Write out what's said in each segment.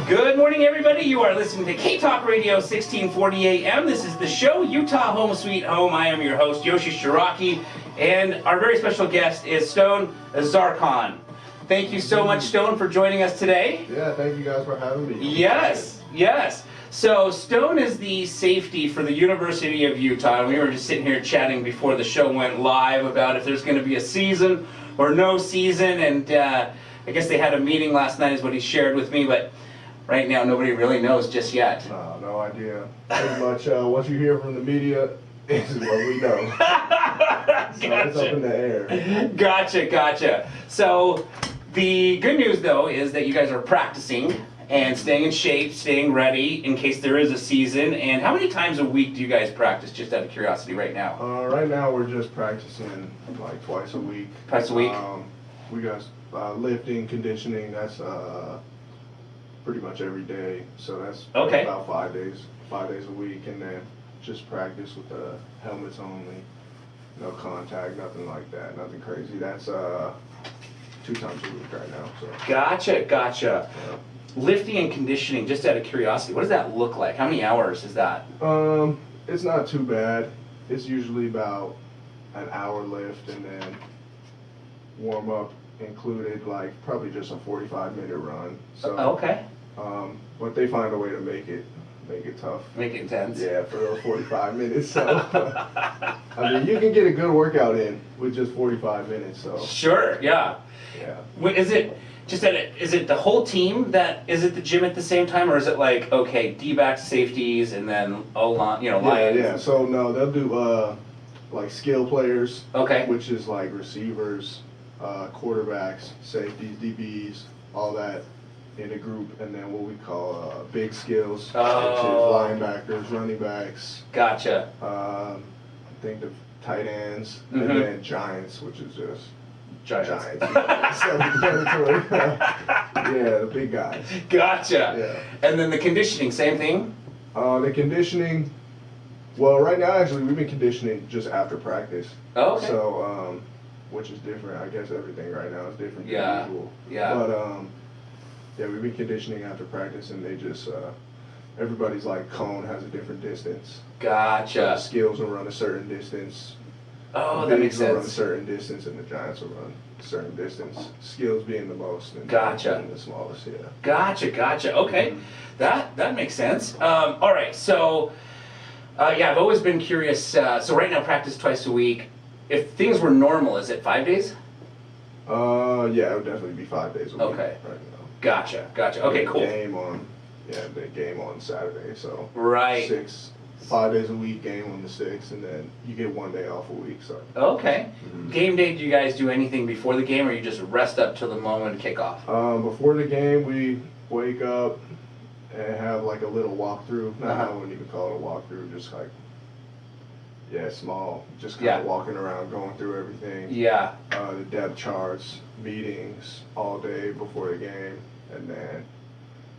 Good morning, everybody. You are listening to K-Talk Radio 1640 AM. This is the show, Utah Home Sweet Home. I am your host, Yoshi Shiraki, and our very special guest is Stone Zarkon. Thank you so much, Stone, for joining us today. Yeah, thank you guys for having me. Yes, yes. So Stone is the safety for the University of Utah, and we were just sitting here chatting before the show went live about if there's going to be a season or no season, and I guess they had a meeting last night is what he shared with me, but right now nobody really knows just yet. No idea. Pretty much what you hear from the media is what we know. So it's up in the air. Gotcha. So the good news though is that you guys are practicing and staying in shape, staying ready in case there is a season. And how many times a week do you guys practice, just out of curiosity right now? Right now we're just practicing like twice a week. Twice a week? We got lifting, conditioning, that's pretty much every day. So that's okay. About 5 days a week, and then just practice with the helmets only. No contact, nothing like that, nothing crazy. That's 2 times a week right now. So. Gotcha. Yeah. Lifting and conditioning, just out of curiosity, what does that look like? How many hours is that? It's not too bad. It's usually about an hour lift and then warm up included, like probably just a 45-minute run. So okay. But they find a way to make it tough. Make it intense. Yeah, for those 45 minutes. So I mean, you can get a good workout in with just 45 minutes. So sure. Yeah. Is it the whole team that is at the gym at the same time, or is it like, okay, D-backs, safeties, and then lions? Yeah. So no, they'll do like skill players. Okay. Which is like receivers, quarterbacks, safeties, DBs, all that in a group, and then what we call big skills, which is linebackers, running backs. Gotcha. I think the tight ends, and then giants, which is just giants. Self-explanatory. Yeah, the big guys. Gotcha. Yeah. And then the conditioning, same thing? The conditioning, well, right now, actually, we've been conditioning just after practice. Oh, okay. So, which is different. I guess everything right now is different than usual. Yeah. But, yeah, we've been conditioning after practice, and they just, everybody's like cone has a different distance. Gotcha. So the skills will run a certain distance. Oh, the that makes bigs will run a sense. certain distance, and the giants will run a certain distance. Skills being the most, and Gotcha. being the smallest. Yeah. Gotcha. Okay, that makes sense. All right, so yeah, I've always been curious. So right now, practice twice a week. If things were normal, is it 5 days? Yeah, it would definitely be 5 days a week. Okay. Right now. Gotcha. Okay, cool. The game on Saturday, so right. 5 days a week, game on the 6th, and then you get 1 day off a week. So okay. Game day, do you guys do anything before the game, or you just rest up till the moment of kickoff? Before the game, we wake up and have like a little walkthrough. I wouldn't even call it a walkthrough, just like small, just kind of walking around, going through everything. Yeah. The depth charts, meetings all day before the game, and then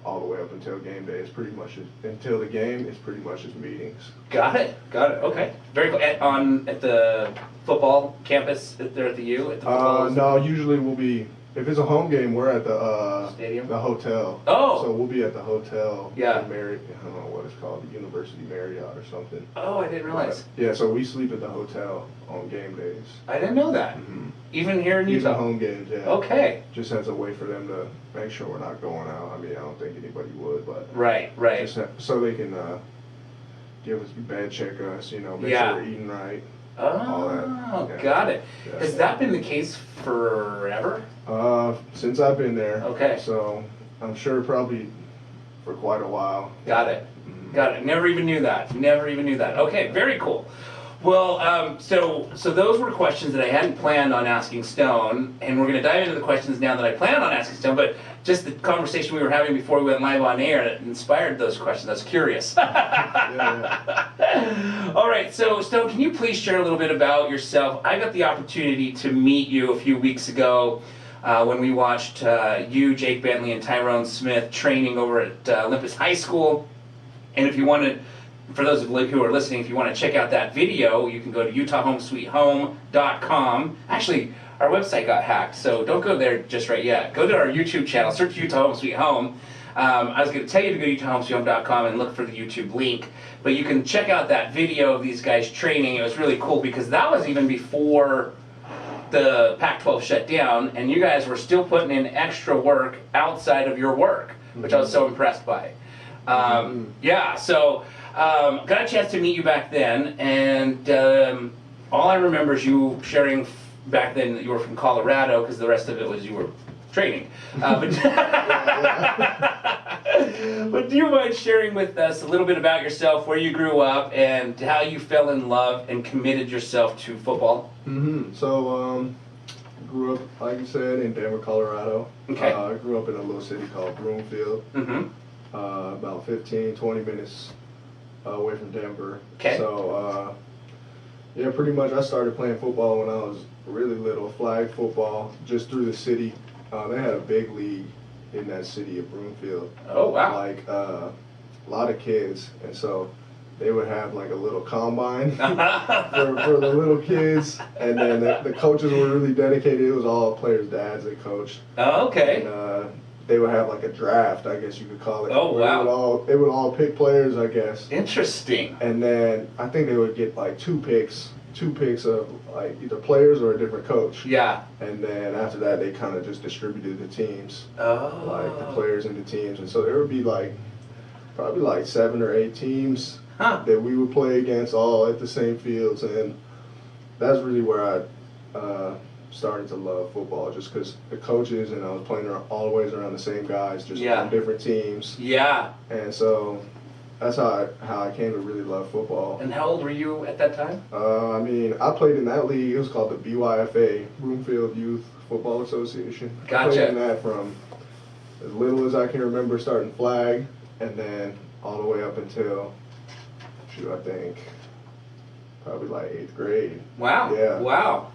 all the way up until game day. It's pretty much until the game. It's pretty much just meetings. Got it. Okay. Very cool. At the football campus there at the U. At the no, usually we'll be. If it's a home game, we're at the stadium, the hotel. Oh. So we'll be at the hotel. Yeah. I don't know what it's called, the University Marriott or something. Oh, I didn't realize. Yeah, so we sleep at the hotel on game days. I didn't know that. Even here in Utah. Even home games, yeah. Okay. Just as a way for them to make sure we're not going out. I mean, I don't think anybody would, but right. Just so they can give us bed check us, make sure we're eating right. Oh, got it. Yeah. Has that been the case forever? Since I've been there. Okay. So I'm sure probably for quite a while. Got it. Never even knew that. Okay, very cool. Well, so those were questions that I hadn't planned on asking Stone, and we're going to dive into the questions now that I plan on asking Stone, but just the conversation we were having before we went live on air that inspired those questions. I was curious. All right, so Stone, can you please share a little bit about yourself? I got the opportunity to meet you a few weeks ago when we watched you, Jake Bentley, and Tyrone Smith training over at Olympus High School. And if you want to, for those of you who are listening, if you want to check out that video, you can go to utahhomesweethome.com. Actually, our website got hacked, so don't go there just right yet. Go to our YouTube channel, search Utah Home Sweet Home. I was going to tell you to go to utahhomesfilm.com and look for the YouTube link, but you can check out that video of these guys training. It was really cool because that was even before the Pac-12 shut down, and you guys were still putting in extra work outside of your work, which I was so impressed by. Yeah, so got a chance to meet you back then, and all I remember is you sharing back then that you were from Colorado, because the rest of it was you were training. But do you mind sharing with us a little bit about yourself, where you grew up, and how you fell in love and committed yourself to football? So, grew up, like you said, in Denver, Colorado. Okay. I grew up in a little city called Broomfield, about 15, 20 minutes away from Denver. Okay. So, yeah, pretty much I started playing football when I was really little, flag football, just through the city. They had a big league in that city of Broomfield. Oh, wow. Like, a lot of kids, and so they would have like a little combine for the little kids, and then the coaches were really dedicated. It was all players' dads that coached. Oh, okay. And they would have like a draft, I guess you could call it. Oh, wow. They would all pick players, I guess. Interesting. And then I think they would get like two picks of like either players or a different coach. Yeah. And then after that, they kind of just distributed the teams, Oh. like the players into teams. And so there would be like probably like 7 or 8 teams that we would play against, all at the same fields. And that's really where I started to love football, just because the coaches, and I was playing always around the same guys, just on different teams. Yeah. And so that's how I came to really love football. And how old were you at that time? I mean, I played in that league. It was called the BYFA, Broomfield Youth Football Association. Gotcha. I played in that from as little as I can remember, starting flag, and then all the way up until, I think, probably like 8th grade. Wow. Yeah. Wow.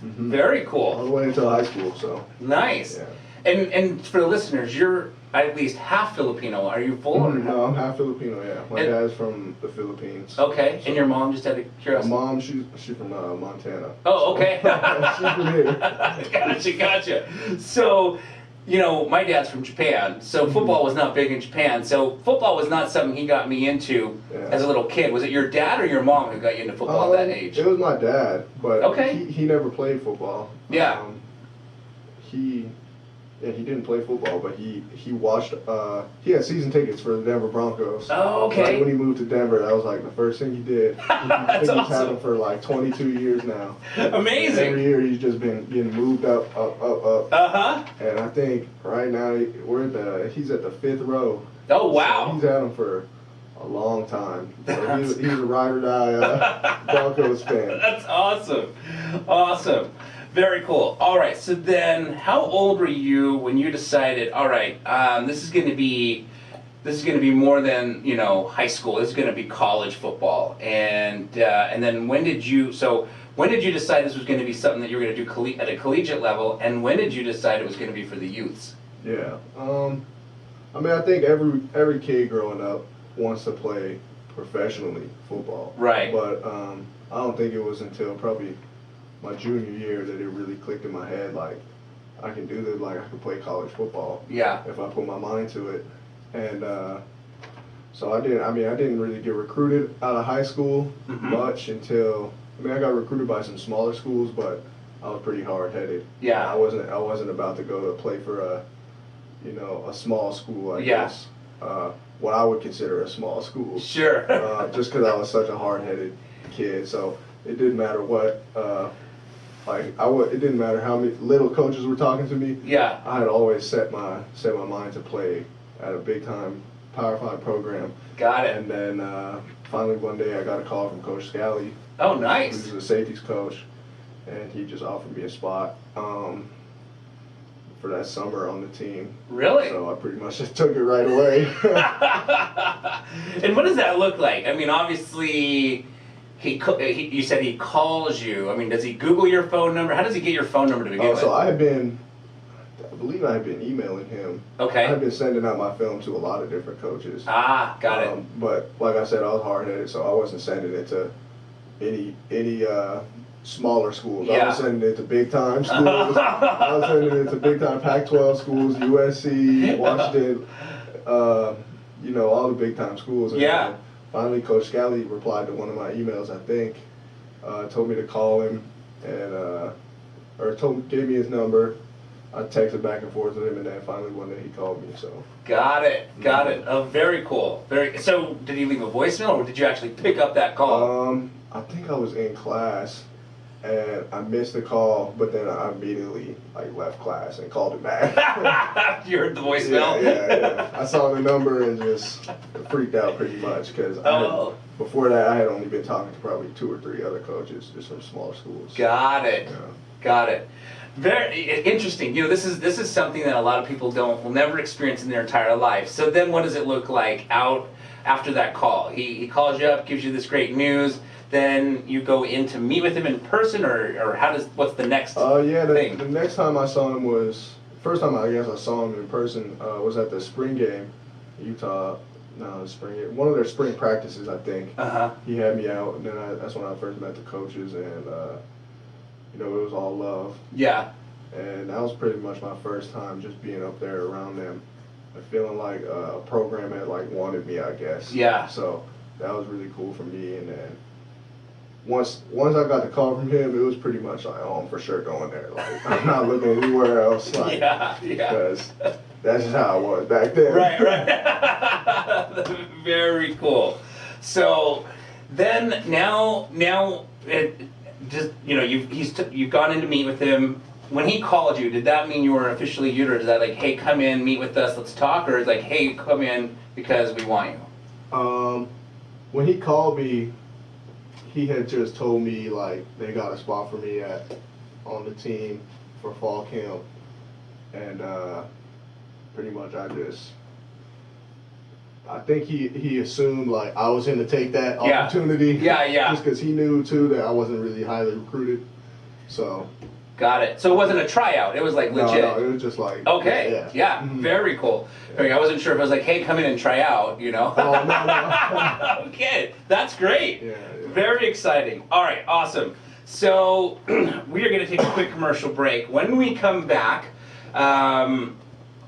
Very cool. All the way until high school, so. Nice. Yeah. And for the listeners, you're at least half Filipino. Are you full? Or No, I'm half Filipino, yeah. My dad's from the Philippines. Okay. So, and your mom, just out of my curiosity? mom, she's from Montana. Oh, okay. She's from here. Gotcha. So, you know, my dad's from Japan, so football was not big in Japan. So football was not something he got me into as a little kid. Was it your dad or your mom who got you into football at that age? It was my dad, but Okay. he never played football. Yeah. He didn't play football, but he watched. He had season tickets for the Denver Broncos. Oh, okay. Like when he moved to Denver, that was like the first thing he did. That's He's awesome. had him for like 22 years now. Amazing. Every year he's just been getting moved up. Uh-huh. And I think right now he's at the 5th row. Oh, wow. So he's had him for a long time. So That's he's a ride or die Broncos fan. That's awesome. Awesome. Very cool. All right. So then, how old were you when you decided, all right, this is going to be more than, you know, high school. This is going to be college football. And then when did you decide this was going to be something that you were going to do at a collegiate level? And when did you decide it was going to be for the youths? Yeah. I mean, I think every kid growing up wants to play professionally football. Right. But I don't think it was until probably my junior year that it really clicked in my head, like, I can do this, like, I can play college football. Yeah. If I put my mind to it. And so I didn't really get recruited out of high school much until, I got recruited by some smaller schools, but I was pretty hard-headed. Yeah. I wasn't about to go to play for a small school, I guess. What I would consider a small school. Sure. Just because I was such a hard-headed kid, so it didn't matter what. It didn't matter how many little coaches were talking to me. Yeah. I had always set my mind to play at a big-time Power 5 program. Got it. And then finally one day I got a call from Coach Scally. Oh, nice. Who's the safeties coach, and he just offered me a spot for that summer on the team. Really? So I pretty much just took it right away. And what does that look like? I mean, obviously, you said he calls you. I mean, does he Google your phone number? How does he get your phone number to begin with? So I believe I had been emailing him. Okay. I had been sending out my film to a lot of different coaches. Ah, got it. But like I said, I was hard-headed, so I wasn't sending it to any smaller schools. I was sending it to big-time schools. I was sending it to big-time Pac-12 schools, USC, Washington, you know, all the big time schools. And Yeah. Finally, Coach Scally replied to one of my emails, I think, told me to call him and, gave me his number. I texted back and forth with him, and then finally one day he called me. So. Got it. Oh, very cool. So, did he leave a voicemail, or did you actually pick up that call? I think I was in class, and I missed the call, but then I immediately left class and called him back. You heard the voicemail? Yeah. I saw the number and just freaked out pretty much because before that I had only been talking to probably 2 or 3 other coaches just from smaller schools. Got it. Yeah. Got it. Very interesting. You know, this is something that a lot of people will never experience in their entire life. So then, what does it look like out after that call? He calls you up, gives you this great news. Then you go in to meet with him in person, or what's the next thing? The next time I saw him was first time I guess I saw him in person was at the spring game, Utah. No, spring game. One of their spring practices, I think. He had me out, and then that's when I first met the coaches, and you know, it was all love. Yeah. And that was pretty much my first time just being up there around them and feeling like a program had wanted me, I guess. Yeah. So that was really cool for me. And then once I got the call from him, it was pretty much oh, I'm for sure going there. I'm not looking anywhere else. Yeah. Because that's just how I was back then. Right. Very cool. So then now it just, you know, you've gone in to meet with him. When he called you, did that mean you were officially Uter? Is that hey, come in, meet with us, let's talk, or is hey, come in because we want you? When he called me, he had just told me they got a spot for me on the team for fall camp, and pretty much I think he assumed I was going to take that opportunity. Yeah. Just because he knew too that I wasn't really highly recruited. So. Got it. So it wasn't a tryout. It was legit. No, it was just Okay. Yeah. Mm-hmm. Very cool. I wasn't sure if it was hey, come in and try out. You know. Oh no. Okay, that's great. Yeah. Very exciting. All right. Awesome. So we are going to take a quick commercial break. When we come back.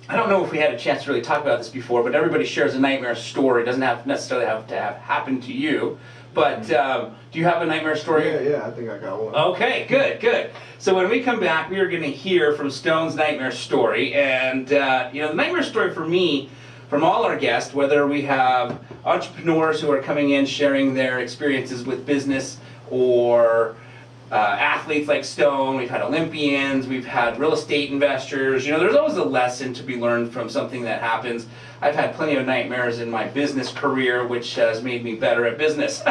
I don't know if we had a chance to really talk about this before, but everybody shares a nightmare story. It doesn't necessarily have to have happened to you. But do you have a nightmare story? Yeah, I think I got one. Okay, good. So when we come back, we are going to hear from Stone's nightmare story. And, you know, the nightmare story for me, from all our guests, whether we have entrepreneurs who are coming in sharing their experiences with business or athletes like Stone, we've had Olympians, we've had real estate investors. You know, there's always a lesson to be learned from something that happens. I've had plenty of nightmares in my business career, which has made me better at business.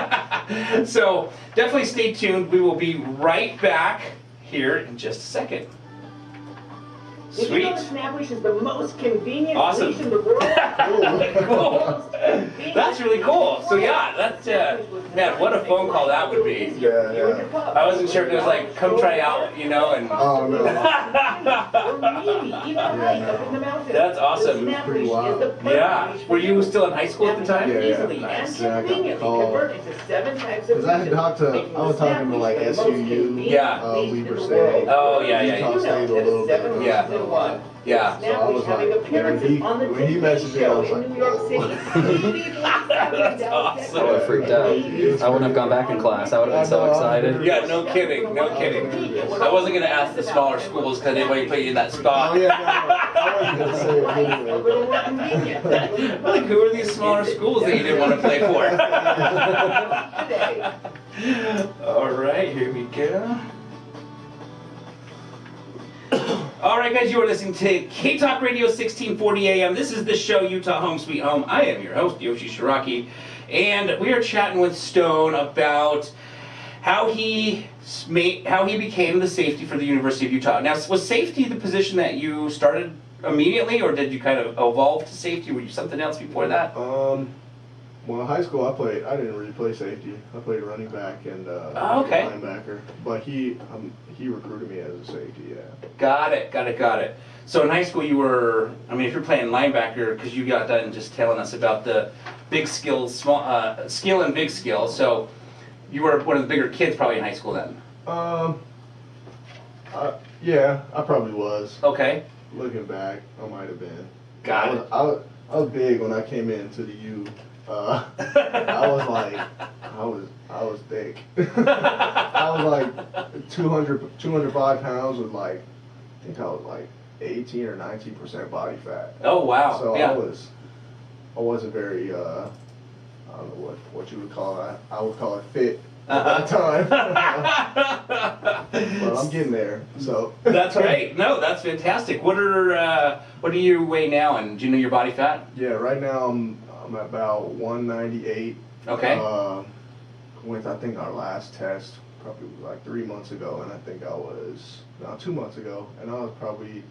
So definitely stay tuned. We will be right back here in just a second. Did you know Snaplish is the most convenient leash in the world? Cool. That's really cool. So yeah, that's man, what a phone call that would be. Yeah. I wasn't sure if it was come try out, you know, and. Oh no. That's awesome. Pretty wild. Yeah. Were you still in high school at the time? Yeah. Nice. Yeah, I got the call. Because I was talking to SUU, Weber State. Oh yeah. Utah State a little bit. Yeah. Yeah. So I was when he messaged me, I was That's awesome. I would have freaked out. I wouldn't have gone back in class. I would have been so excited. Yeah, no kidding. I wasn't going to ask the smaller schools because they might put you in that spot. Oh yeah, no, I wasn't gonna say it anyway. Who are these smaller schools that you didn't want to play for? All right, here we go. All right, guys, you are listening to K-Talk Radio 1640 AM. This is the show, Utah Home Sweet Home. I am your host, Yoshi Shiraki, and we are chatting with Stone about how he became the safety for the University of Utah. Now, was safety the position that you started immediately, or did you kind of evolve to safety? Were you something else before that? Well, in high school, I didn't really play safety. I played running back and linebacker. But he recruited me as a safety. Yeah. Got it. So in high school, you were. I mean, if you're playing linebacker, because you got done just telling us about the big skill, skill and big skill. So you were one of the bigger kids probably in high school then. Yeah, I probably was. Okay. Looking back, I might have been. Got it. I was big when I came into the U. I was like, I was thick. I was like 205 pounds with like, I think I was like 18 or 19% body fat. Oh wow. So yeah. I wasn't very, I don't know what you would call it. I would call it fit at that time. But I'm getting there. So That's great. No, that's fantastic. What do you weigh now, and do you know your body fat? Yeah, right now I'm at about 198. Okay. With I think our last test probably was like 3 months ago, and I think I was 2 months ago, and I was probably,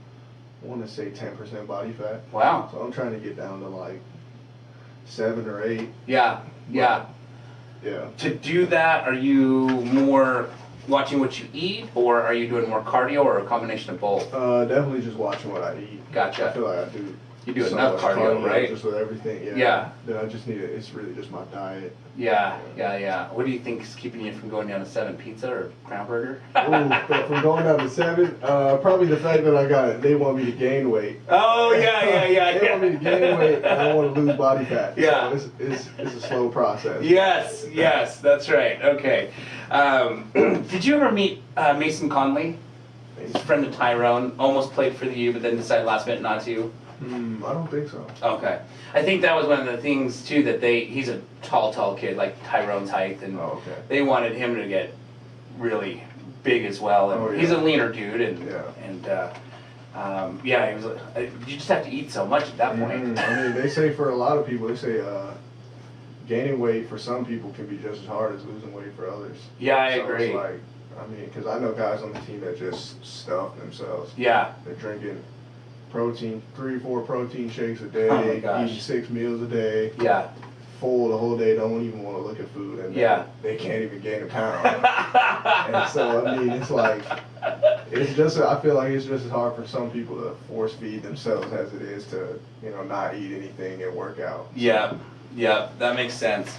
I want to say 10% body fat. Wow. So I'm trying to get down to like 7 or 8. Yeah. Yeah. Yeah. To do that, are you more watching what you eat, or are you doing more cardio, or a combination of both? Definitely just watching what I eat. Gotcha. I feel like I do. You do so enough much cardio, right? Just with everything. Yeah. Yeah. Then I just need it. It's really just my diet. Yeah. What do you think is keeping you from going down to 7? Pizza or Crown Burger? Ooh, from going down to 7, probably the fact that I got it. They want me to gain weight. Oh yeah. They want me to gain weight, and I want to lose body fat. Yeah. So it's a slow process. Yes, that's right. Okay. Did you ever meet Mason Conley? He's a friend of Tyrone. Almost played for the U, but then decided last minute not to. I don't think so. Okay. I think that was one of the things too that he's a tall kid, like Tyrone's height, and Oh, okay. they wanted him to get really big as well. And Oh, yeah. he's a leaner dude, and Yeah. he was. You just have to eat so much at that point. I mean, they say for a lot of people, they say gaining weight for some people can be just as hard as losing weight for others. Yeah, I So agree. It's like, I mean, because I know guys on the team that just stuff themselves. Yeah. They're drinking protein, 3 or 4 protein shakes a day, Oh my gosh. eating 6 meals a day, Yeah. full the whole day, don't even want to look at food, and Yeah. they can't even gain a pound. And so, I mean, it's like, I feel like it's just as hard for some people to force feed themselves as it is to, not eat anything and work out. Yeah, that makes sense.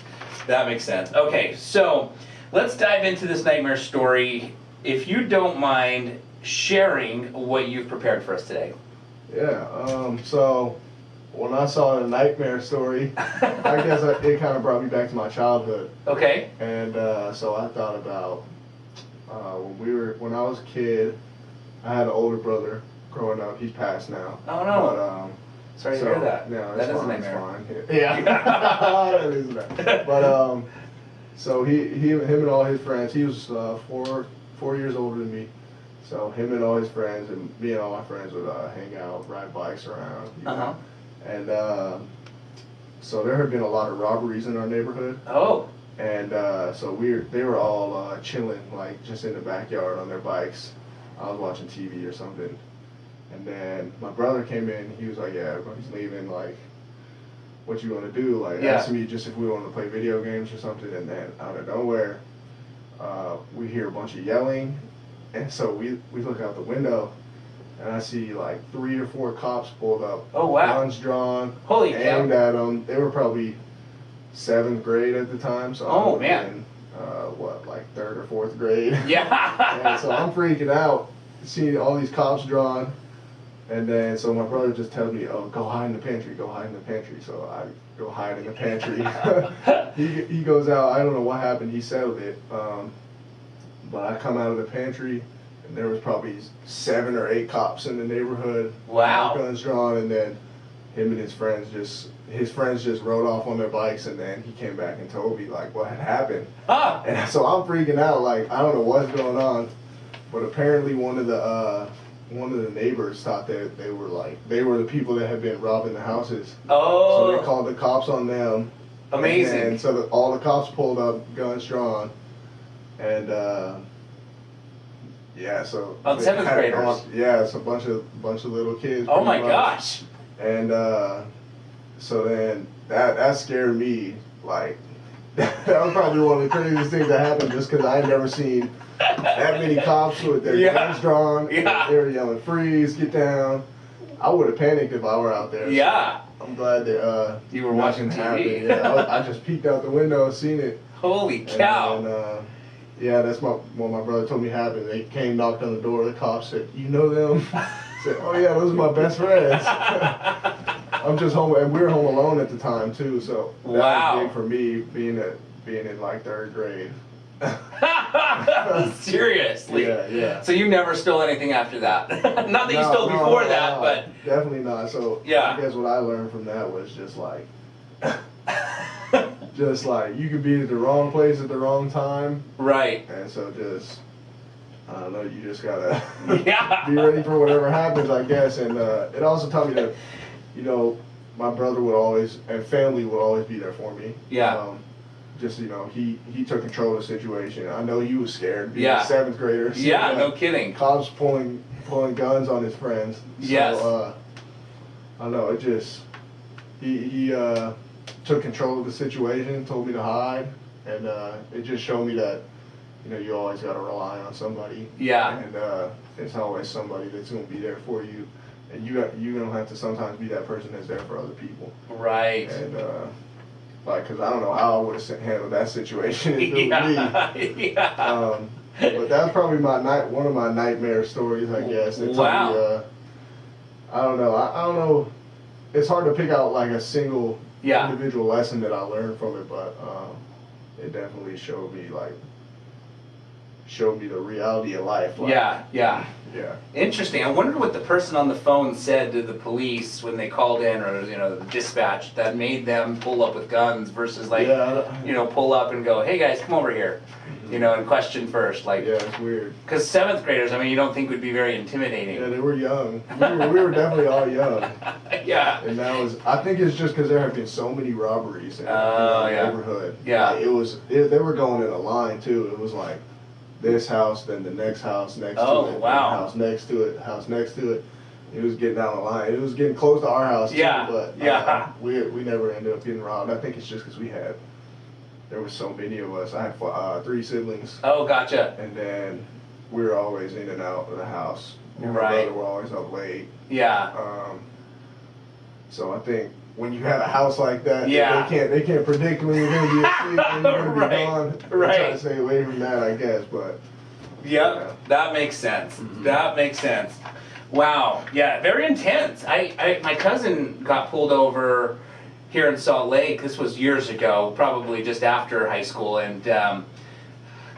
Okay, so let's dive into this nightmare story. If you don't mind sharing what you've prepared for us today. Yeah, so when I saw the nightmare story, I guess it kind of brought me back to my childhood. Okay. And so I thought about when I was a kid, I had an older brother growing up. He's passed now. Oh no. Sorry to hear that. No, That it's is a fine, it's nightmare. fine. Yeah. That is that. But so him and all his friends, he was 4 years older than me. So him and all his friends and me and all my friends would hang out, ride bikes around. Uh-huh. And so there had been a lot of robberies in our neighborhood. Oh. And so they were all chilling, like just in the backyard on their bikes. I was watching TV or something. And then my brother came in, he was like, yeah, everybody's leaving, like, what you want to do? Like, Yeah. asking me just if we want to play video games or something. And then out of nowhere, we hear a bunch of yelling. And so we look out the window, and I see like 3 or 4 cops pulled up. Oh, wow. Guns drawn. Holy cow. Aimed at them. They were probably 7th grade at the time. So Oh, I was man. in, like 3rd or 4th grade. Yeah. And so I'm freaking out, seeing all these cops drawn. And then, so my brother just tells me, oh, go hide in the pantry, go hide in the pantry. So I go hide in the pantry. He goes out, I don't know what happened, he settled it. But I come out of the pantry, and there was probably 7 or 8 cops in the neighborhood. Wow. Guns drawn, and then him and his friends just rode off on their bikes, and then he came back and told me, like, what had happened. Ah. And so I'm freaking out, like, I don't know what's going on. But apparently one of the neighbors thought that they were the people that had been robbing the houses. Oh. So they called the cops on them. Amazing. And so all the cops pulled up, guns drawn, and yeah, so On they 7th had- graders. Yeah, it's a bunch of little kids. Oh pretty my much. gosh. And so then that scared me. Like that was probably one of the craziest things that happened, just because I had never seen that many cops with their Yeah. guns drawn. Yeah. They were yelling, "Freeze! Get down!" I would have panicked if I were out there. Yeah. I'm glad that You were watching nothing TV. happened. Yeah, I just peeked out the window, seen it. Holy cow. And, yeah, that's what my brother told me happened. They came, knocked on the door. The cops said, "You know them?" I said, "Oh yeah, those are my best friends." I'm just home, and we were home alone at the time too. So that Wow. was big for me, being in like 3rd grade. Seriously? Yeah. So you never stole anything after that? Not that you stole before that, but definitely not. So yeah. I guess what I learned from that was just like, you could be at the wrong place at the wrong time, right. and so just I don't know. You just gotta Yeah. be ready for whatever happens, I guess. And it also taught me that, my brother would always, and family would always be there for me. Yeah. Just, he took control of the situation. I know he was scared being Yeah. a 7th grader. So, Yeah, no kidding. Cops pulling guns on his friends. So, Yes. I don't know, it just, he took control of the situation, told me to hide, and it just showed me that, you always got to rely on somebody. Yeah. And it's always somebody that's going to be there for you. And you don't have to sometimes be that person that's there for other people. Right. And, because I don't know how I would have handled that situation if it was me. Yeah. But that's probably one of my nightmare stories, I guess. That Wow. taught me, I don't know. I don't know. It's hard to pick out like a single individual lesson that I learned from it, but it definitely showed me the reality of life. Like, Yeah. Yeah. Interesting. I wondered what the person on the phone said to the police when they called in, or the dispatch, that made them pull up with guns versus pull up and go, "Hey guys, come over here," and question first. Yeah, it's weird. Because 7th graders, you don't think would be very intimidating. Yeah, they were young. We were definitely all young. Yeah. And I think it's just because there have been so many robberies in the neighborhood. Yeah. Like, they were going in a line too. It was like this house, then the next house next to it, wow. the house next to it, house next to it. It was getting down the line. It was getting close to our house too, but we never ended up getting robbed. I think it's just because there were so many of us. I had 3 siblings. Oh, gotcha. And then we were always in and out of the house. Me and my Right. brother were always up late. Yeah. So I think when you have a house like that, Yeah. they can't predict when you're going to be asleep, when you're going to Right. be gone. They Right. try to stay away from that, I guess. But Yep, that makes sense. That makes sense. Wow, yeah, very intense. My cousin got pulled over here in Salt Lake. This was years ago, probably just after high school, and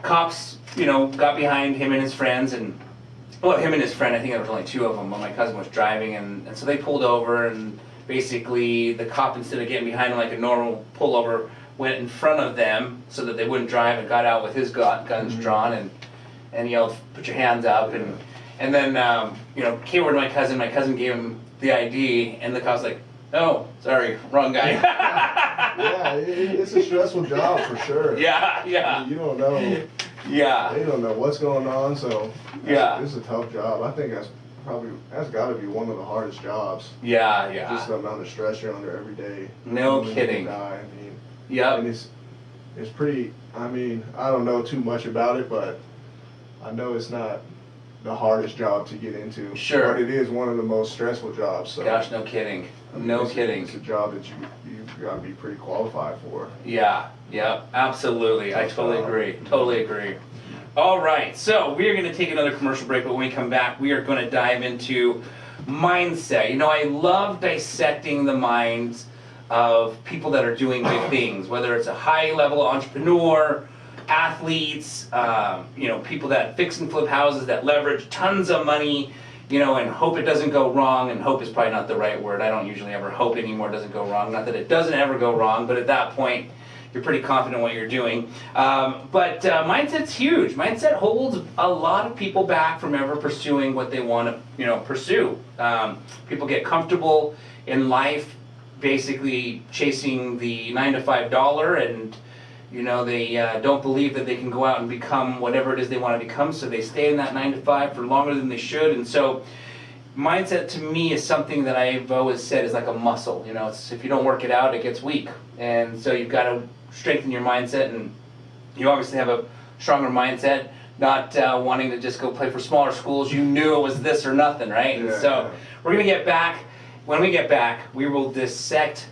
cops, got behind him and his friends, and him and his friend. I think there was only 2 of them. But my cousin was driving, and so they pulled over, and basically the cop, instead of getting behind him like a normal pullover, went in front of them so that they wouldn't drive, and got out with his guns drawn and yelled, "Put your hands up!" and then came over to my cousin. My cousin gave him the ID, and the cop's like, "Oh, sorry, wrong guy." yeah, it's a stressful job for sure. Yeah. I mean, you don't know. Yeah. They don't know what's going on, so it's a tough job. I think that's got to be one of the hardest jobs. Yeah. Just the amount of stress you're under every day. No When you kidding. die, Yep. and it's pretty. I don't know too much about it, but I know it's not the hardest job to get into. Sure. But it is one of the most stressful jobs. So Gosh, no kidding. It's a job that you've got to be pretty qualified for. Yeah, absolutely. I totally agree. All right, so we are going to take another commercial break, but when we come back, we are going to dive into mindset. I love dissecting the minds of people that are doing big things, whether it's a high-level entrepreneur, athletes, people that fix and flip houses, that leverage tons of money, and hope it doesn't go wrong. And hope is probably not the right word. I don't usually ever hope anymore it doesn't go wrong. Not that it doesn't ever go wrong, but at that point, you're pretty confident in what you're doing. But mindset's huge. Mindset holds a lot of people back from ever pursuing what they want to, pursue. People get comfortable in life, basically chasing the 9-to-5 dollar, and they don't believe that they can go out and become whatever it is they want to become, so they stay in that 9-to-5 for longer than they should. And so mindset to me is something that I've always said is like a muscle. It's, if you don't work it out, it gets weak. And so you've got to strengthen your mindset, and you obviously have a stronger mindset, not wanting to just go play for smaller schools. You knew it was this or nothing, right? And so we're going to get back. When we get back, we will dissect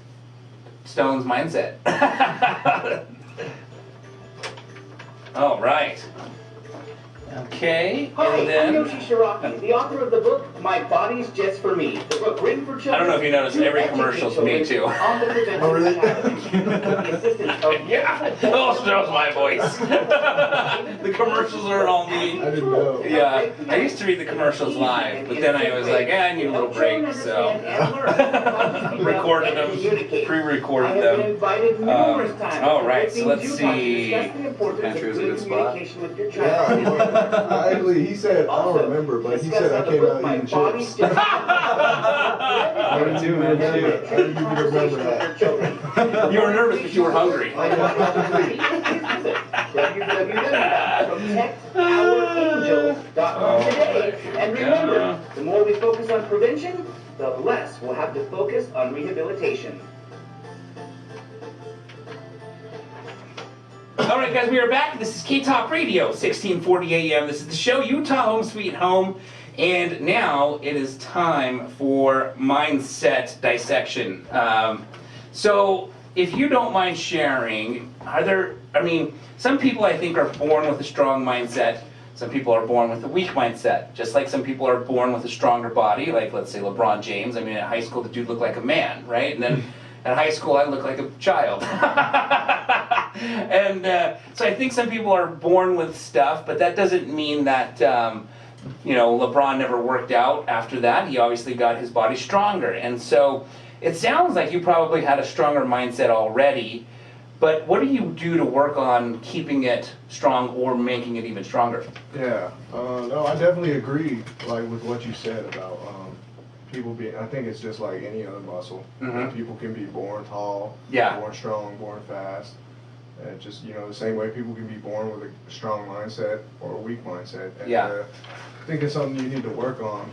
Stone's mindset. All right. Okay, Hi, and then... I'm Yoshi Shiraki, the author of the book, My Body's Just for Me. The book written for children. I don't know if you noticed, to every educate commercial's me too. children on the prevention Oh, really? of habits. With the assistance of Yeah, those knows my voice. The commercials are all me. I didn't know. Yeah, I used to read the commercials live, but then I was like, I need a little break, so recorded them, pre-recorded them. All right, so let's see. Pantry is a good spot. Yeah, actually, he said, I don't remember, but he said I came out eating chips. I didn't even remember that. You were nervous, but you were hungry. ProtectOurAngels.com today. And remember, the more we focus on prevention, the less we'll have to focus on rehabilitation. All right, guys, we are back. This is K-Talk Radio, 1640 AM. This is the show, Utah Home Sweet Home. And now it is time for mindset dissection. So if you don't mind sharing, some people I think are born with a strong mindset. Some people are born with a weak mindset. Just like some people are born with a stronger body, like let's say LeBron James. At high school, the dude looked like a man, right? And then at high school, I looked like a child. And so I think some people are born with stuff, but that doesn't mean that, LeBron never worked out after that. He obviously got his body stronger. And so it sounds like you probably had a stronger mindset already, but what do you do to work on keeping it strong or making it even stronger? Yeah, no, I definitely agree, with what you said about people being, I think it's just like any other muscle. Mhm. People can be born tall, Yeah. born strong, born fast. And just, the same way people can be born with a strong mindset or a weak mindset. And, Yeah. I think it's something you need to work on.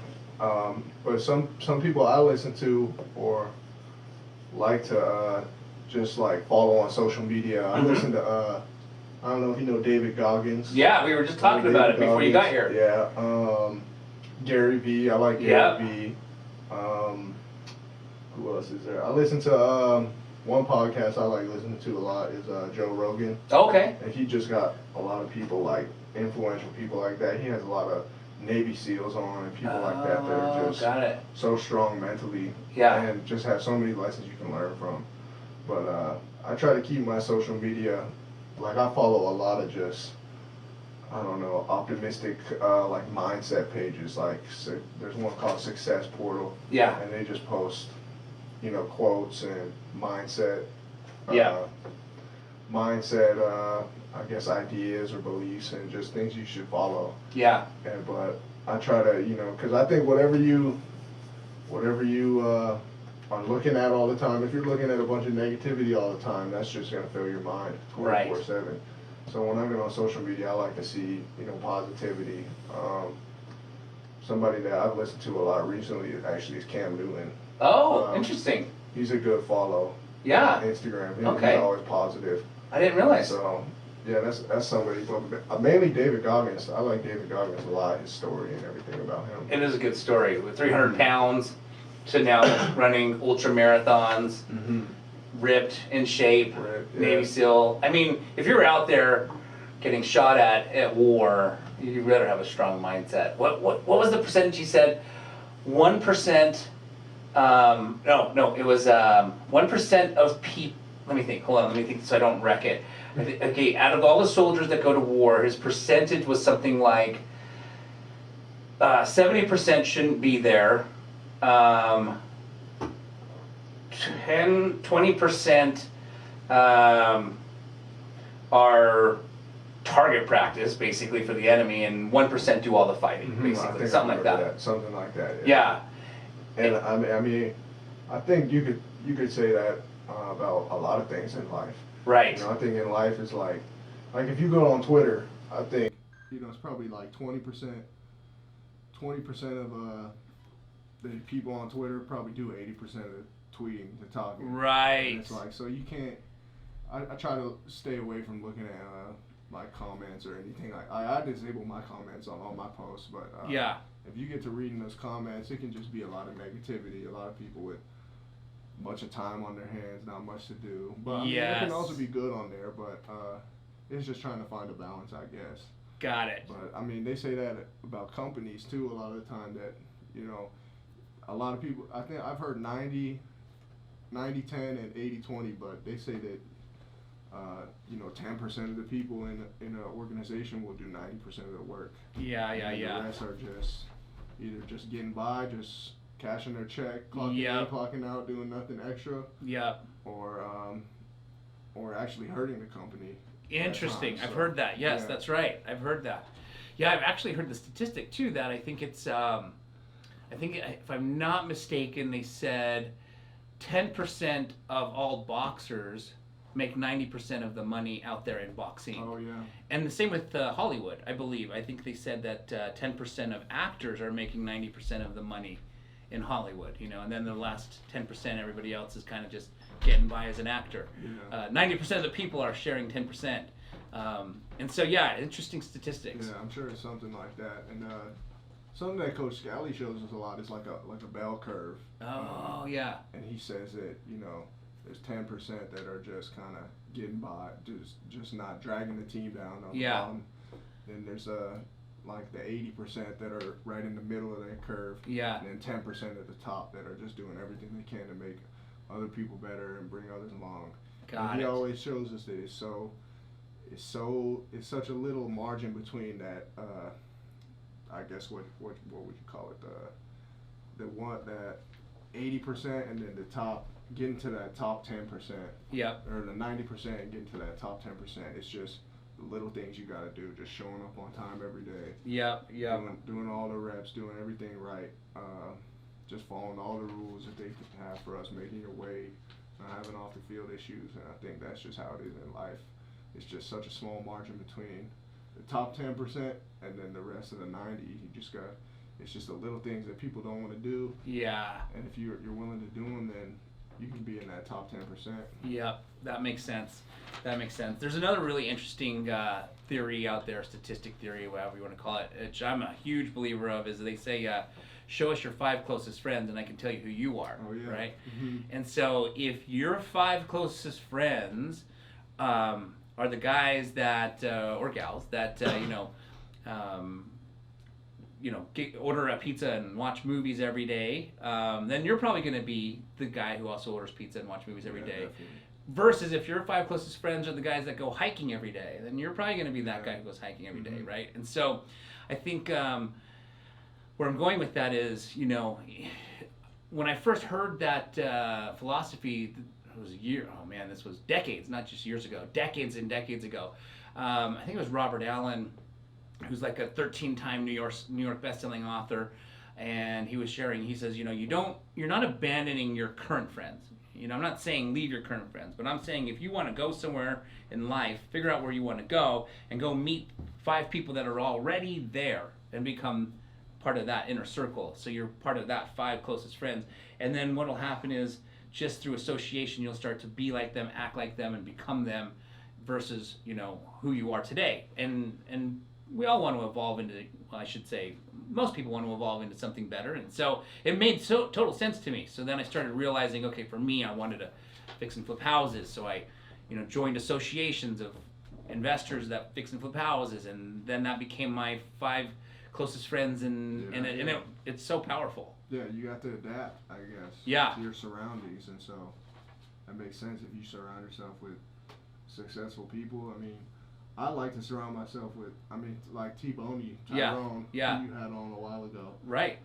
But some people I listen to or like to just follow on social media. I listen to, I don't know if you know David Goggins. Yeah, we were just talking about it before you got here. Yeah. Gary Vee. I like Gary Vee. Who else is there? I listen to one podcast I like listening to a lot is Joe Rogan. Okay. And he just got a lot of people influential people like that. He has a lot of Navy SEALs on and people like that that are just got it. so strong mentally. Yeah. And just have so many lessons you can learn from. But I try to keep my social media, I follow a lot of just, I don't know, optimistic mindset pages. There's one called Success Portal. Yeah. And they just post, quotes and mindset. I guess ideas or beliefs and just things you should follow. Yeah. But I try to, because I think whatever you are looking at all the time, if you're looking at a bunch of negativity all the time, that's just going to fill your mind 24/7. So when I get on social media, I like to see, positivity. Somebody that I've listened to a lot recently actually is Cam Newton. Oh, interesting. He's a good follow. Yeah. On Instagram. Okay. He's always positive. I didn't realize. So, yeah, that's somebody. But mainly David Goggins. I like David Goggins a lot, his story and everything about him. It is a good story. With 300 pounds to now running ultra marathons, ripped, in shape, Navy SEAL. If you're out there getting shot at war, you better have a strong mindset. What was the percentage he said? 1%. No, it was 1% of people. Let me think. Hold on. Let me think so I don't wreck it. Okay, out of all the soldiers that go to war, his percentage was something like 70% shouldn't be there. 20% are target practice, basically, for the enemy, and 1% do all the fighting, basically, something like that. Something like that. Yeah. And I think you could say that about a lot of things in life. Right. I think in life it's like if you go on Twitter, I think it's probably 20% of the people on Twitter probably do 80% of the tweeting, the talking. Right. And it's so you can't. I try to stay away from looking at my comments or anything. I disable my comments on all my posts, but if you get to reading those comments, it can just be a lot of negativity, a lot of people with a bunch of time on their hands, not much to do. But it can also be good on there, but it's just trying to find a balance, I guess. Got it. But I mean, they say that about companies too a lot of the time, that a lot of people, I think I've heard 90-10 and 80-20, but they say that 10% of the people in an organization will do 90% of the work. Yeah. The rest are just either just getting by, just cashing their check, clocking in, clocking out, doing nothing extra. Yep. Or actually hurting the company. Interesting. I've heard that. Yes, that's right. I've heard that. Yeah, I've actually heard the statistic too, that I think it's, if I'm not mistaken, they said 10% of all boxers make 90% of the money out there in boxing. Oh, yeah. And the same with Hollywood, I believe. I think they said that 10% of actors are making 90% of the money in Hollywood, and then the last 10%, everybody else is kind of just getting by as an actor. Yeah. 90% of the people are sharing 10%. And so, yeah, interesting statistics. Yeah, I'm sure it's something like that. And something that Coach Scally shows us a lot is like a bell curve. Oh, yeah. And he says that, there's 10% that are just kind of getting by, just not dragging the team down. Yeah. Then there's like the 80% that are right in the middle of that curve. Yeah. And then 10% at the top that are just doing everything they can to make other people better and bring others along. Got He it. always shows us that it's such a little margin between that. I guess what would you call it, that 80% and then the top, getting to that top 10%. Yep. Or the 90% and getting to that top 10%. It's just the little things you got to do, just showing up on time every day. Yep. Doing all the reps, doing everything right. Just following all the rules that they have for us, making your way, not having off the field issues. And I think that's just how it is in life. It's just such a small margin between the top 10% and then the rest of the 90. It's just the little things that people don't want to do. Yeah. And if you're willing to do them, then you can be in that top 10%. Yep, that makes sense. There's another really interesting theory out there, statistic theory, whatever you want to call it, which I'm a huge believer of, is they say, show us your 5 closest friends and I can tell you who you are. Oh, yeah. Right? Mm-hmm. And so if your 5 closest friends are the guys that, or gals, that, order a pizza and watch movies every day, then you're probably going to be the guy who also orders pizza and watch movies every day. Definitely. Versus if your 5 closest friends are the guys that go hiking every day, then you're probably going to be that guy who goes hiking every day, right? And so I think where I'm going with that is, when I first heard that philosophy, it was this was decades, not just years ago, decades and decades ago. I think it was Robert Allen, who's like a 13-time New York best-selling author, and he was sharing. He says, you're not abandoning your current friends. I'm not saying leave your current friends, but I'm saying if you want to go somewhere in life, figure out where you want to go, and go meet 5 people that are already there, and become part of that inner circle. So you're part of that 5 closest friends, and then what'll happen is just through association, you'll start to be like them, act like them, and become them, versus who you are today. And we all want to evolve into, I should say, most people want to evolve into something better. And so it made total sense to me. So then I started realizing, okay, for me, I wanted to fix and flip houses. So I, joined associations of investors that fix and flip houses. And then that became my 5 closest friends. It's so powerful. Yeah, you got to adapt, I guess. Yeah. To your surroundings. And so that makes sense if you surround yourself with successful people. I mean, I like to surround myself with, like T-Boney, Tyrone, who you had on a while ago. Right.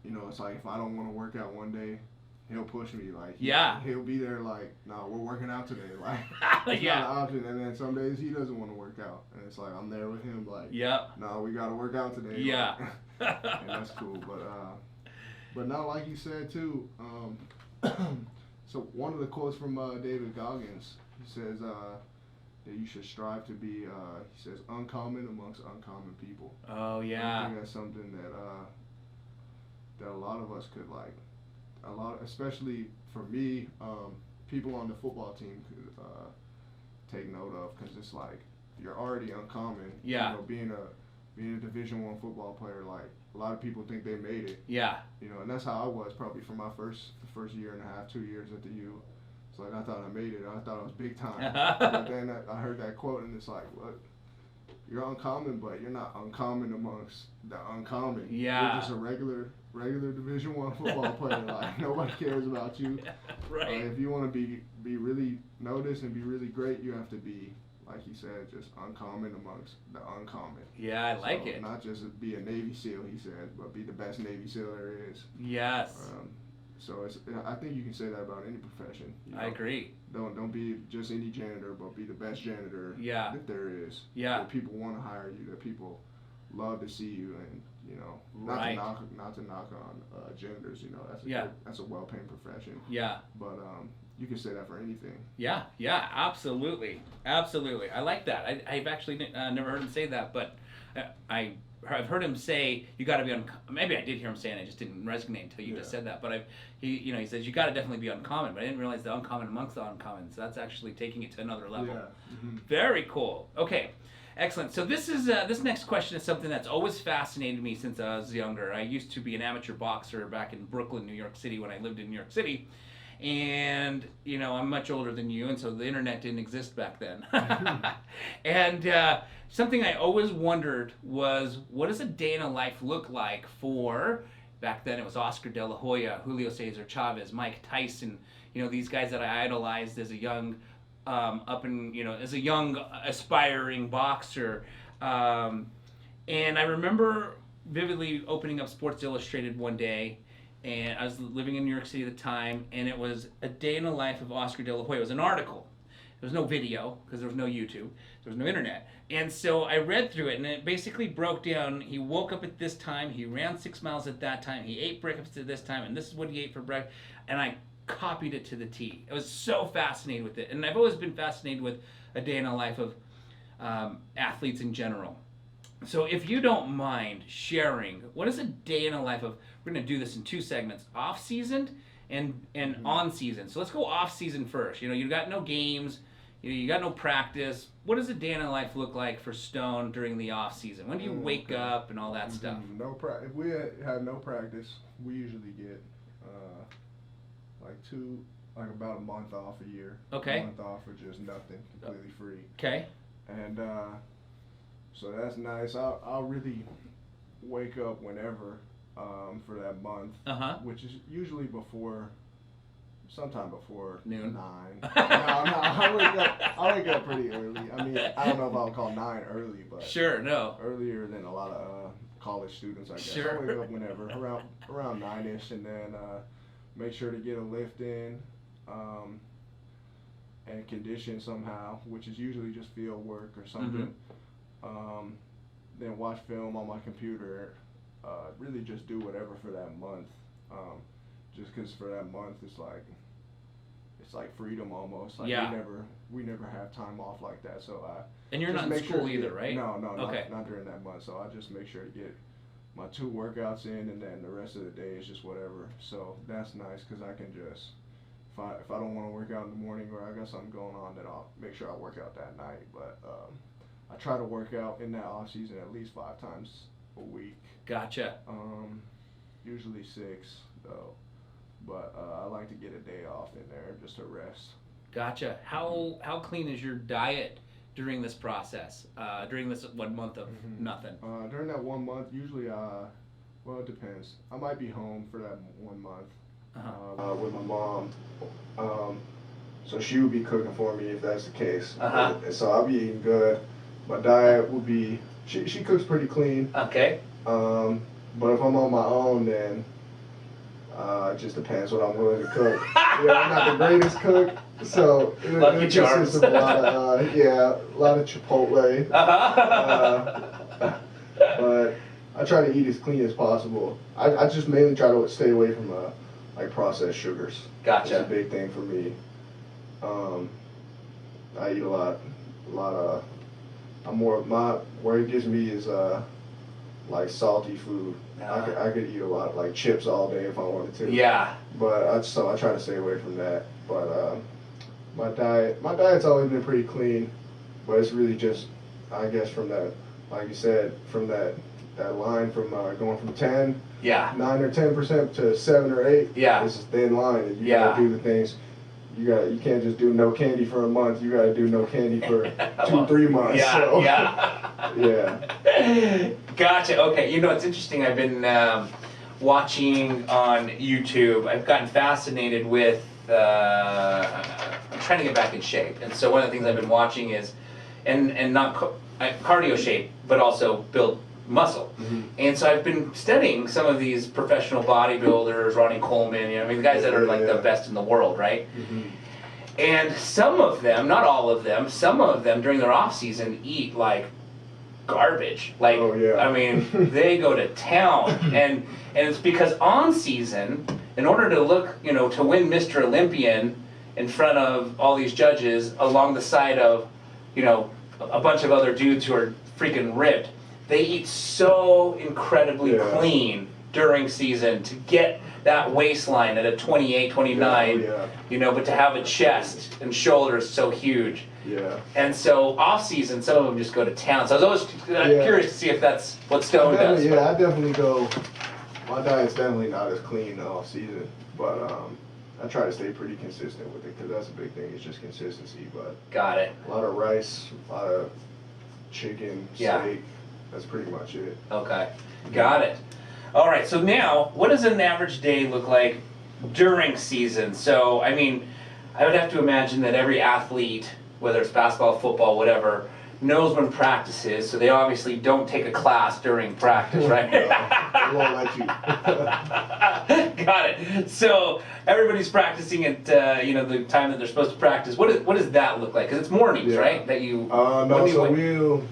It's like if I don't want to work out one day, he'll push me. Like, he'll be there like, no, we're working out today. Like, it's not an option. And then some days he doesn't want to work out. And it's like, I'm there with him like, no, we got to work out today. Yeah. Like, and that's cool. But now, like you said too, so one of the quotes from David Goggins, he says, that you should strive to be, he says, uncommon amongst uncommon people. Oh, yeah. I think that's something that a lot of us could especially for me, people on the football team could take note of, because it's like you're already uncommon. Yeah. Being a Division I football player, like a lot of people think they made it. Yeah. And that's how I was probably for my first year and a half, 2 years at the U. It's like I thought I made it. I thought I was big time. But then I heard that quote, and it's like, what? you're uncommon, but you're not uncommon amongst the uncommon. Yeah. You're just a regular Division I football player. Like nobody cares about you. Right. If you want to be really noticed and be really great, you have to be, like he said, just uncommon amongst the uncommon. Yeah, I like it. Not just be a Navy SEAL, he said, but be the best Navy SEAL there is. Yes. So I think you can say that about any profession. You know? I agree. Don't be just any janitor, but be the best janitor that there is. Yeah. That people want to hire you, that people love to see you, and Right. not to knock on janitors. That's a well-paid profession. Yeah. But you can say that for anything. Yeah, absolutely. I like that. I've actually never heard him say that, but I've heard him say you got to be maybe I did hear him say it, I just didn't resonate until you just said that. But he says you got to definitely be uncommon, but I didn't realize the uncommon amongst the uncommon. So that's actually taking it to another level. Yeah. Mm-hmm. Very cool. Okay. Excellent. So this next question is something that's always fascinated me since I was younger. I used to be an amateur boxer back in Brooklyn, New York City, when I lived in New York City. And, I'm much older than you, and so the internet didn't exist back then. And something I always wondered was, what does a day in a life look like for, back then it was Oscar De La Hoya, Julio Cesar Chavez, Mike Tyson, these guys that I idolized as a young, as a young aspiring boxer. And I remember vividly opening up Sports Illustrated one day, and I was living in New York City at the time, and it was a day in the life of Oscar De La Hoya. It was an article. There was no video because there was no YouTube. There was no internet. And so I read through it, and it basically broke down. He woke up at this time. He ran 6 miles at that time. He ate breakfast at this time, and this is what he ate for breakfast. And I copied it to the T. I was so fascinated with it. And I've always been fascinated with a day in the life of athletes in general. So if you don't mind sharing, what is a day in the life of, we're going to do this in 2 segments, off-season and on-season. So let's go off-season first. You got no games, you got no practice. What does a day in the life look like for Stone during the off-season? When do you wake up and all that stuff? If we have no practice, we usually get about a month off a year. Okay. A month off for just nothing, completely free. Okay. And so that's nice. I'll really wake up whenever for that month, which is usually sometime before noon. 9. No, I wake up pretty early. I mean, I don't know if I'll call 9 early, but earlier than a lot of college students, I guess. Sure. I wake up whenever, around 9ish, and then make sure to get a lift in and condition somehow, which is usually just field work or something. Then watch film on my computer. Really just do whatever for that month. Just because for that month it's like freedom almost. Like we never have time off like that. So and you're not in school either, right? No, okay. not during that month. So I just make sure to get my 2 workouts in, and then the rest of the day is just whatever. So that's nice because I can just, if I don't want to work out in the morning or I got something going on, then I'll make sure I work out that night. But I try to work out in that off season at least 5 times a week. Gotcha. Usually 6 though, but I like to get a day off in there just to rest. Gotcha. How clean is your diet during this process? During this 1 month of nothing? During that 1 month, usually well, it depends. I might be home for that 1 month with my mom. So she would be cooking for me if that's the case. And so I'll be eating good. My diet would be, she cooks pretty clean. Okay. But if I'm on my own, then it just depends what I'm willing to cook. I'm not the greatest cook, so Lucky it Charms. consists of a lot of Chipotle. But I try to eat as clean as possible. I just mainly try to stay away from processed sugars. Gotcha. It's a big thing for me. I eat a lot of. Where it gets me is like salty food. I could eat a lot, like chips all day if I wanted to. Yeah. But I try to stay away from that. But my diet's always been pretty clean. But it's really just, I guess, from that, like you said, from that line from going from 9 or 10% to 7 or 8. Yeah. It's a thin line, and you gotta do the things. You can't just do no candy for a month. You got to do no candy for 2-3 months. Yeah, so. yeah. Gotcha. Okay. You know, it's interesting. I've been watching on YouTube. I've gotten fascinated with. I'm trying to get back in shape, and so one of the things I've been watching is, and not cardio shape, but also build muscle. Mm-hmm. And so I've been studying some of these professional bodybuilders, Ronnie Coleman. You know, I mean, the guys that are like the best in the world, right? Mm-hmm. And some of them, not all of them, some of them during their off season eat like garbage. Like, Oh, yeah. I mean, they go to town, and it's because on season, in order to look, you know, to win Mr. Olympian in front of all these judges, along the side of, you know, a bunch of other dudes who are freaking ripped, they eat so incredibly clean during season to get that waistline at a 28, 29, you know, but to have a chest and shoulders so huge. Yeah. And so off season, some of them just go to town. So I was always curious to see if that's what Stone does. Yeah, I definitely go. My diet's definitely not as clean off season, but I try to stay pretty consistent with it because that's a big thing. It's just consistency. But Got it. a lot of rice, a lot of chicken, Yeah. steak. That's pretty much it. Okay. Got it. All right. So now, what does an average day look like during season? So, I mean, I would have to imagine that every athlete, whether it's basketball, football, whatever, knows when practice is, so they obviously don't take a class during practice, right? They won't let you. Got it. So everybody's practicing at you know, the time that they're supposed to practice. What does that look like? Because it's mornings, right? That you. No, when do you so wake- we'll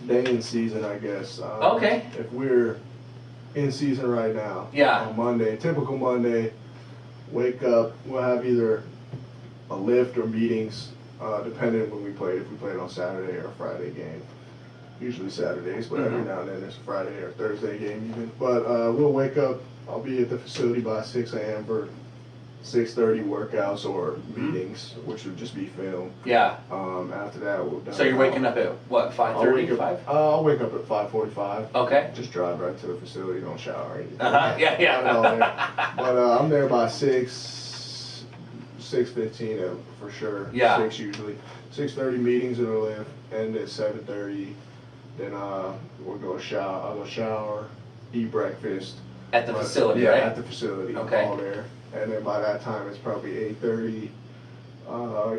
day in season, I guess. Okay. If we're in season right now, Yeah. on Monday, typical Monday, wake up. We'll have either a lift or meetings, depending when we played. If we played on Saturday or Friday game, usually Saturdays, but every now and then there's a Friday or Thursday game even. But we'll wake up. I'll be at the facility by 6 a.m. for 6:30 workouts or meetings, which would just be film. Yeah. After that, we'll done. So you're waking up at what, 5:30, 5? I'll wake up at 5:45. Okay. Just drive right to the facility, don't shower or anything. Yeah, yeah. Not at all there. But I'm there by 6:15 for sure. Yeah. 6 usually. 6:30 meetings in the lift, and at 7:30, then we'll go shower. I'll go shower, eat breakfast. At the facility, yeah, right? at the facility. Okay. All there. And then by that time, it's probably 8:30.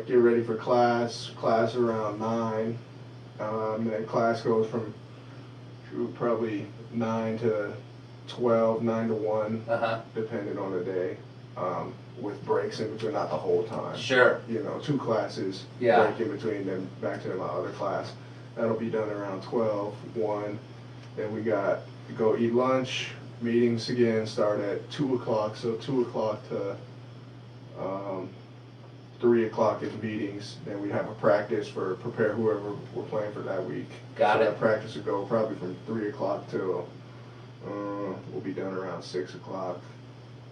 Get ready for class. Class around 9. Then class goes from probably 9 to 12, 9 to 1, depending on the day. With breaks in between, not the whole time. Sure. You know, 2 classes, Yeah. break in between, then back to my other class. That'll be done around 12, 1. Then we got to go eat lunch. Meetings again start at 2 o'clock, so 2 o'clock to 3 o'clock is meetings. Then we have a practice for prepare whoever we're playing for that week. Got so it. That practice will go probably from 3 o'clock till we'll be done around 6 o'clock.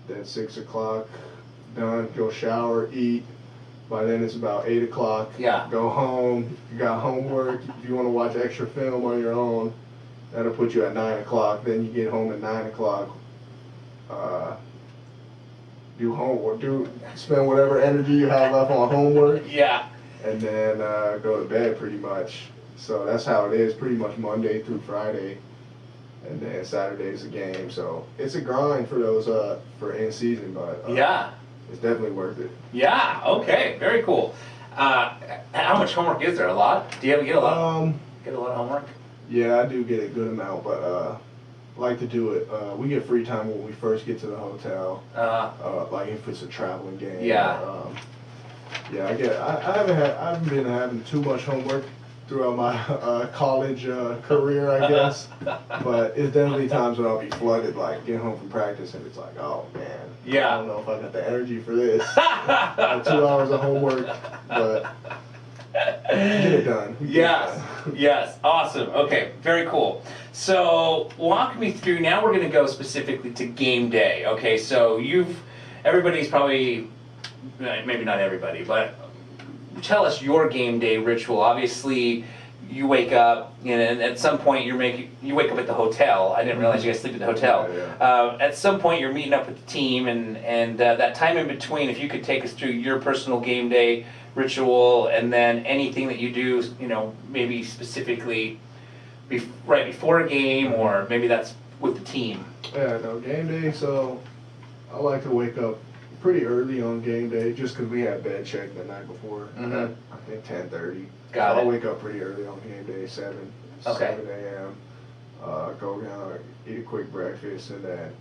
Then 6 o'clock, done, go shower, eat. By then it's about 8 o'clock. Yeah. Go home. You got homework. If you want to watch extra film on your own, that'll put you at 9 o'clock. Then you get home at 9 o'clock. Do homework. Spend whatever energy you have left on homework. Yeah. And then go to bed pretty much. So that's how it is pretty much Monday through Friday. And then Saturday's a game. So it's a grind for those for in season, but Yeah. it's definitely worth it. Yeah. Okay. Very cool. How much homework is there? A lot? Do you ever get a lot? Get a lot of homework? Yeah, I do get a good amount, but like to do it. We get free time when we first get to the hotel. Like if it's a traveling game. Yeah. Yeah, I haven't been having too much homework throughout my college career, I guess. But it's definitely times when I'll be flooded, like getting home from practice and it's like, oh man. Yeah. I don't know if I got the energy for this. 2 hours of homework, but get it done. Yes, yes, awesome. Okay, very cool. So walk me through, now we're gonna go specifically to game day. Okay, so everybody's probably, maybe not everybody, but tell us your game day ritual. Obviously, you wake up, you know, and at some point you wake up at the hotel. I didn't realize you guys sleep at the hotel. Yeah. At some point you're meeting up with the team, and that time in between, if you could take us through your personal game day ritual, and then anything that you do, you know, maybe specifically right before a game, or maybe that's with the team. Yeah, no, game day, so I like to wake up pretty early on game day just because we had bed check the night before. Mhm. I think 10:30. Got I'll it. wake up pretty early on game day, 7 Okay. a.m. Go down, eat a quick breakfast, and then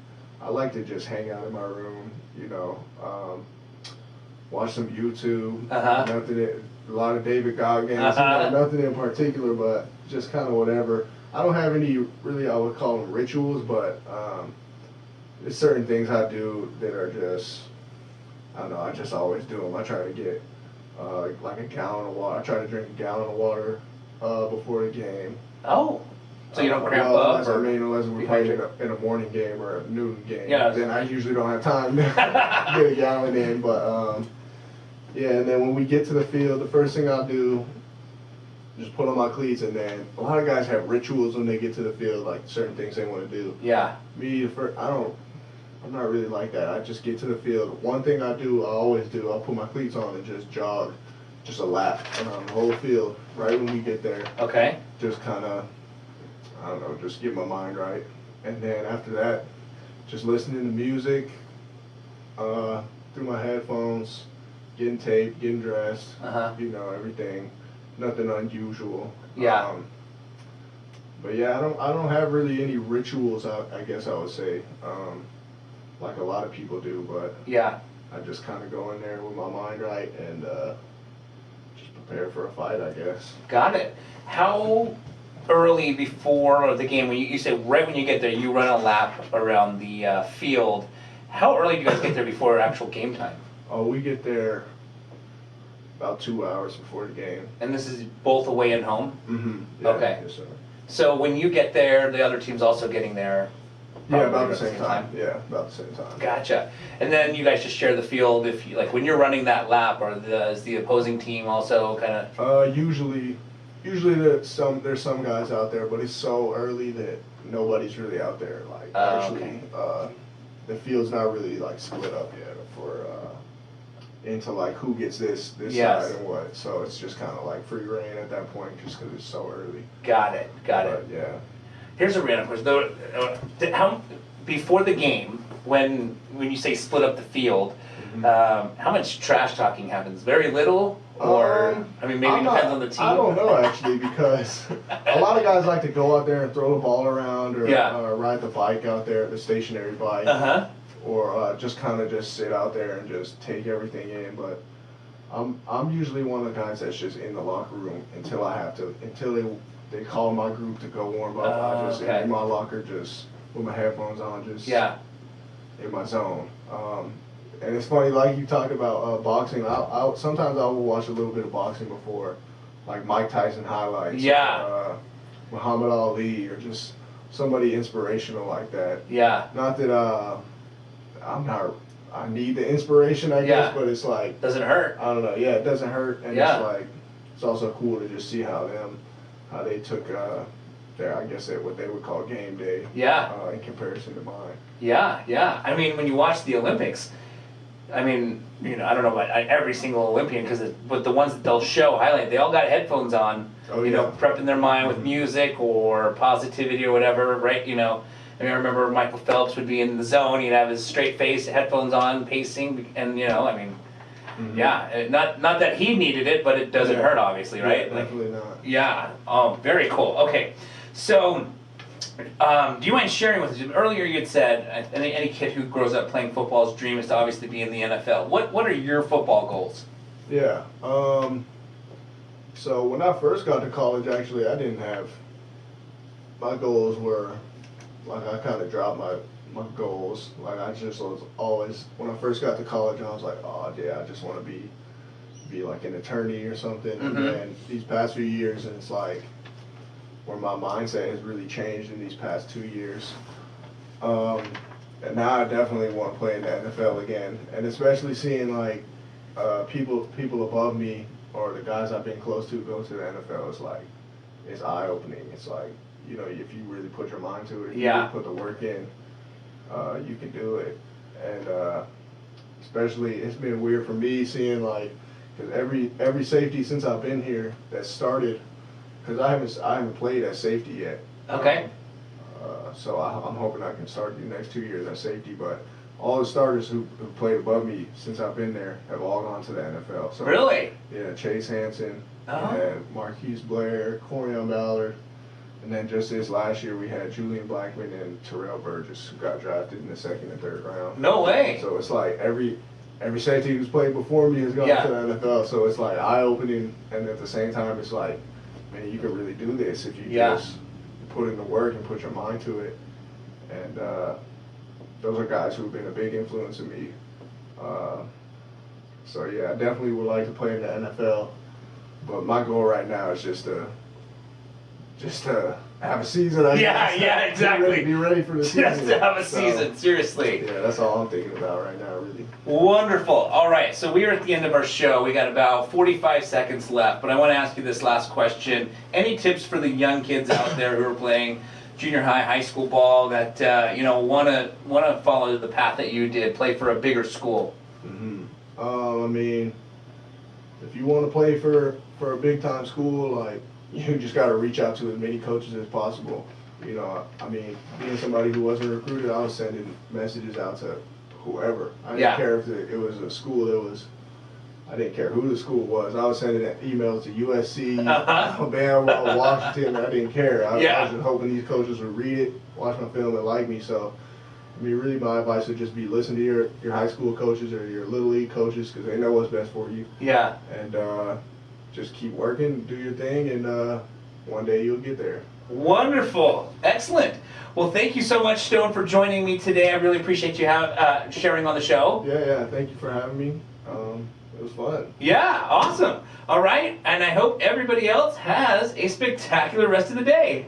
I like to just hang out in my room, you know, watch some YouTube. Uh-huh. A lot of David Goggins, you know, nothing in particular, but just kind of whatever. I don't have any really, I would call them rituals, but there's certain things I do that are just, I don't know, I just always do them. I try to get like a gallon of water. I try to drink a gallon of water before the game. Oh, so you don't cramp Well, up? unless we're playing in a morning game or a noon game. Yeah. Then I usually don't have time to get a gallon in, but yeah, and then when we get to the field, the first thing I'll do, just put on my cleats, and then a lot of guys have rituals when they get to the field, like certain things they want to do. Yeah. Me, I'm not really like that. I just get to the field. One thing I always do, I'll put my cleats on and just jog, just a lap around the whole field, right when we get there. Okay. Just kind of, I don't know, just get my mind right. And then after that, just listening to music through my headphones, getting taped, getting dressed, you know, everything. Nothing unusual. Yeah. But yeah, I don't have really any rituals, I guess I would say, like a lot of people do, but Yeah. I just kind of go in there with my mind right and just prepare for a fight, I guess. Got it. How early before the game, when you say right when you get there, you run a lap around the field. How early do you guys get there before actual game time? Oh, we get there about 2 hours before the game. And this is both away and home? Mm-hmm. Yeah, Okay. Yes, sir. So when you get there, the other team's also getting there? Yeah, probably about the same time. Yeah, about the same time. Gotcha. And then you guys just share the field. If you, like, when you're running that lap, or is the opposing team also kind of? Usually there's some guys out there, but it's so early that nobody's really out there. Like Okay. The field's not really like split up yet for into like who gets this Yes. side and what. So it's just kind of like free reign at that point, just because it's so early. Got it. But, yeah. Here's a random question. How before the game, when you say split up the field, how much trash talking happens? Very little, or I mean, maybe it depends on the team. I don't know actually, because a lot of guys like to go out there and throw the ball around, or ride the bike out there, the stationary bike, or just kind of just sit out there and just take everything in. But I'm usually one of the guys that's just in the locker room until they call my group to go warm up. I just in my locker, just with my headphones on, just in my zone. And it's funny, like you talk about boxing. Sometimes I will watch a little bit of boxing before, like Mike Tyson highlights. Yeah. Muhammad Ali, or just somebody inspirational like that. Yeah. Not that I need the inspiration, I guess, but it's like, doesn't hurt. I don't know. Yeah, it doesn't hurt, and it's like, it's also cool to just see how they took I guess what they would call game day. Yeah. In comparison to mine. Yeah. I mean, when you watch the Olympics, I mean, you know, I don't know about every single Olympian, but the ones that they'll show highlight, they all got headphones on, you know, prepping their mind with music or positivity or whatever, right? You know, I mean, I remember Michael Phelps would be in the zone, he'd have his straight face, headphones on, pacing, and you know, I mean, not that he needed it, but it doesn't hurt, obviously, right? Yeah, definitely not. Yeah. Oh, very cool. Okay, so. Do you mind sharing with us? Earlier you had said any kid who grows up playing football's dream is to obviously be in the NFL. What are your football goals? Yeah. So when I first got to college, actually, I didn't have, my goals were, like, I kind of dropped my goals. Like, I just was always, when I first got to college, I was like, oh yeah, I just want to be like an attorney or something. And then these past few years, and it's like, where my mindset has really changed in these past 2 years. And now I definitely want to play in the NFL again. And especially seeing like people above me, or the guys I've been close to, go to the NFL, it's like, it's eye-opening. It's like, you know, if you really put your mind to it, if you Yeah. really put the work in, you can do it. And especially, it's been weird for me seeing like, because every safety since I've been here that started, because I haven't played at safety yet. Okay. So I'm hoping I can start the next 2 years at safety. But all the starters who played above me since I've been there have all gone to the NFL. So Really? yeah, Chase Hansen, Oh. and Marquise Blair, Corian Ballard, and then just this last year we had Julian Blackman and Terrell Burgess who got drafted in the 2nd and 3rd round. No way. So it's like every safety who's played before me has gone Yeah. to the NFL. So it's like eye-opening, and at the same time it's like, man, you can really do this if you Yeah. just put in the work and put your mind to it. And those are guys who've been a big influence in me. So yeah, I definitely would like to play in the NFL, but my goal right now is just to have a season. I Yeah, guess. yeah, exactly. Be ready for the season. Just to have a So, season, seriously. yeah, that's all I'm thinking about right now, really. Wonderful. All right, so we are at the end of our show. We got about 45 seconds left, but I want to ask you this last question. Any tips for the young kids out there who are playing junior high, high school ball that want to follow the path that you did, play for a bigger school? I mean, if you want to play for a big time school, like, you just got to reach out to as many coaches as possible. You know, I mean, being somebody who wasn't recruited, I was sending messages out to whoever. I didn't Yeah. care if it was a school I didn't care who the school was. I was sending emails to USC, Alabama, Washington. I didn't care. I was just hoping these coaches would read it, watch my film, and like me. So, I mean, really my advice would just be listen to your high school coaches or your little league coaches because they know what's best for you. Yeah. And just keep working, do your thing, and one day you'll get there. Wonderful. Excellent. Well, thank you so much, Stone, for joining me today. I really appreciate you sharing on the show. Yeah, thank you for having me. It was fun. Yeah, awesome. All right, and I hope everybody else has a spectacular rest of the day.